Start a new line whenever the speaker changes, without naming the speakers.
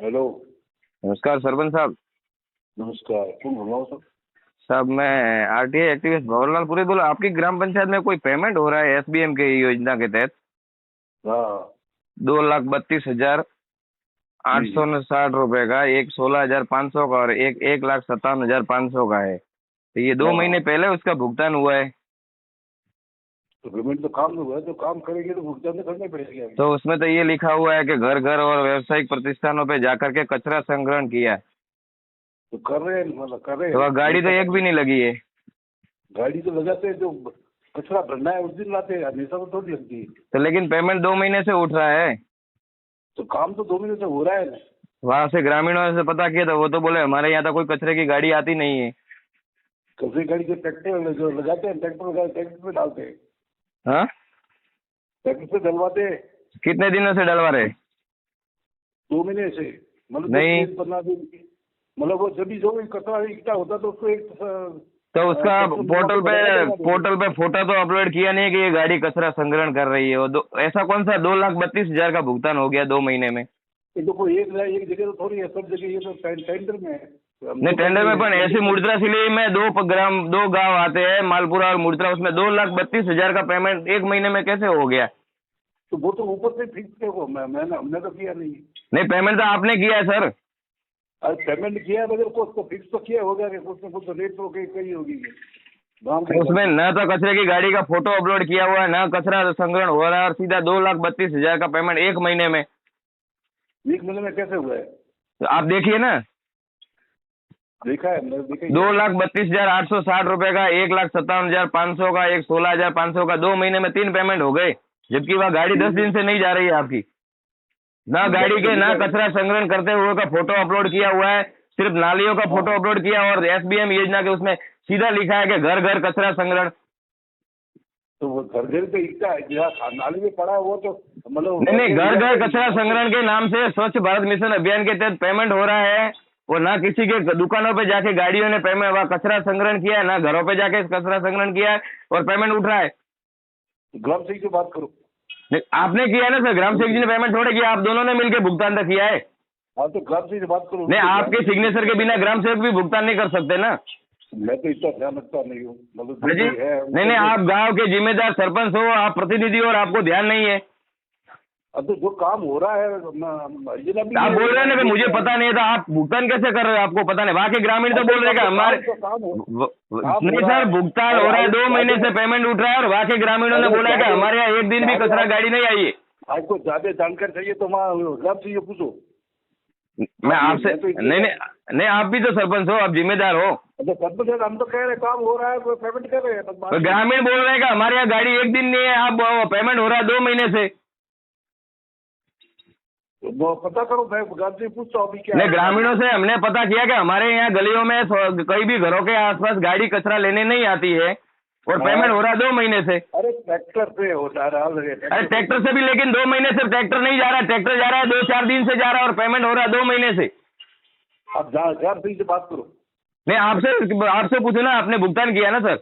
Hello.
नमस्कार सरपंच साहब।
नमस्कार, कौन बोल रहा हूँ सर?
साहब मैं आरटीआई एक्टिविस्ट भंवरलाल पुरी बोला। आपकी ग्राम पंचायत में कोई पेमेंट हो रहा है एसबीएम के योजना के तहत?
हाँ
2,32,860 रुपए का, एक 16,500 का और एक 1,57,500 का है। तो ये 2 महीने पहले उसका भुगतान हुआ है।
तो पेमेंट तो काम में हुआ है, तो काम करेंगे तो भुगतान तो करना पड़ेगा।
तो उसमें तो ये लिखा हुआ है कि घर घर और व्यावसायिक प्रतिष्ठानों पे जाकर के कचरा संग्रहण किया।
तो कर रहे हैं, मतलब कर रहे
तो
हैं।
गाड़ी तो एक भी नहीं लगी है।
गाड़ी तो लगाते हैं, जो कचरा भरना है उस दिन लाते हैं, हमेशा तो थोड़ी लगती है।
तो लेकिन पेमेंट 2 महीने से उठ रहा है।
तो काम तो 2 महीने से हो रहा है ना।
वहां से ग्रामीणों से पता किया था, वो तो बोले हमारे यहाँ तो कोई कचरे की गाड़ी आती नहीं है।
कचरे गाड़ी के ट्रैक्टर जो लगाते हैं, ट्रैक्टर पे डालते हैं,
हाँ,
ट्रैक्टर पे डलवाते हैं।
कितने दिनों से डलवा रहे?
2 महीने से, मतलब
नहीं।
15 दिन, मतलब वो जब भी जो भी कचरा इकट्ठा होता तो उसको एक
तो उसका पोर्टल पे फोटो तो अपलोड किया नहीं कि ये गाड़ी कचरा संग्रहण कर रही है? वो ऐसा कौन सा 2,32,000 का भुगतान हो गया 2 महीने में?
देखो एक जगह तो थोड़ी है, सब जगह ये तो टेंडर में है।
नहीं, टेंडर में पण ऐसी मुर्द्रा सिले में 2 गांव आते हैं, मालपुरा और मुर्द्रा, उसमें 2,32,000 का पेमेंट 1 महीने में कैसे हो गया?
तो वो तो ऊपर से फिक्स है, वो हमने तो किया नहीं।
नहीं, पेमेंट तो आपने किया है सर।
अरे पेमेंट किया है, मगर उसको फिक्स तो किया होगा कि कुछ न कुछ रेट तो कही होगी गाँव के।
उसमें न तो कचरे की गाड़ी का फोटो अपलोड किया हुआ है, न कचरा संग्रहण हो रहा है, और सीधा 2,32,000 का पेमेंट 1 महीने में।
1 महीने में कैसे हुआ है?
तो आप देखिए ना,
देखा है, मैंने देखा है।
2,32,860 रुपए का, 1,57,500 का, एक 16,500 का, 2 महीने में 3 पेमेंट हो गए। जबकि वह गाड़ी 10 दिन से नहीं जा रही है आपकी। ना गाड़ी के ना कचरा संग्रहण करते हुए का फोटो अपलोड किया हुआ है, सिर्फ नालियों का फोटो अपलोड किया, और एसबीएम योजना के उसमें सीधा लिखा है कि घर घर कचरा संग्रहण।
तो वो घर घर पे इकट्ठा है, जहाँ नाली में पड़ा है वो तो मतलब
नहीं, घर घर कचरा संग्रहण के नाम से स्वच्छ भारत मिशन अभियान के तहत पेमेंट हो रहा है। वो ना किसी के दुकानों पे जाके गाड़ियों ने पेमेंट वहाँ कचरा संग्रहण किया है, ना घरों पे जाके कचरा संग्रहण किया है, और पेमेंट उठ रहा है।
ग्राम सेवक की बात करो।
नहीं, आपने किया ना सर, ग्राम सेवक जी ने पेमेंट थोड़े किया, आप दोनों ने मिलकर भुगतान तो किया है।
हाँ तो ग्राम सेवक से बात करो।
नहीं, आपके सिग्नेचर के बिना ग्राम सेवक भी भुगतान नहीं कर सकते ना।
मैं तो इतना ध्यान रखता नहीं हूँ, मतलब
जी नहीं, आप गांव के जिम्मेदार सरपंच हो, आप प्रतिनिधि हो, और आपको ध्यान नहीं है।
अब तो जो काम हो रहा है
आप बोल रहे हैं ना कि मुझे पता नहीं था, आप भुगतान कैसे कर रहे हो? आपको पता नहीं? वहाँ के ग्रामीण तो बोल रहे हैं कि हमारे नहीं सर, भुगतान हो रहा है, 2 महीने से पेमेंट उठ रहा है, और वहाँ के ग्रामीणों ने बोला है कि हमारे यहाँ एक दिन भी कचरा गाड़ी नहीं आई है।
आपको ज्यादा जानकारी चाहिए तो वहाँ ग्राम से ये पूछो।
मैं आपसे नहीं, आप भी तो सरपंच हो, आप जिम्मेदार हो।
अच्छा सरपंच, हम तो कह रहे काम हो रहा है, कोई पेमेंट कर रहे हैं,
तो ग्रामीण बोल रहे हैं कि हमारे यहाँ गाड़ी एक दिन नहीं है, आप पेमेंट हो रहा है 2 महीने से।
वो पता करो, मैं ग्राम से पूछता हूँ अभी क्या।
नहीं, ग्रामीणों से हमने पता किया कि हमारे यहाँ गलियों में कई भी घरों के आसपास गाड़ी कचरा लेने नहीं आती है, और पेमेंट हो रहा है 2 महीने से।
अरे ट्रैक्टर से होता है।
अरे ट्रैक्टर से भी, लेकिन 2 महीने से ट्रैक्टर नहीं जा रहा है, ट्रैक्टर जा रहा है 2-4 दिन से जा रहा है, और पेमेंट हो रहा है 2 महीने से।
अब ग्राम से बात करो।
नहीं, आपसे पूछो ना, आपने भुगतान किया ना सर।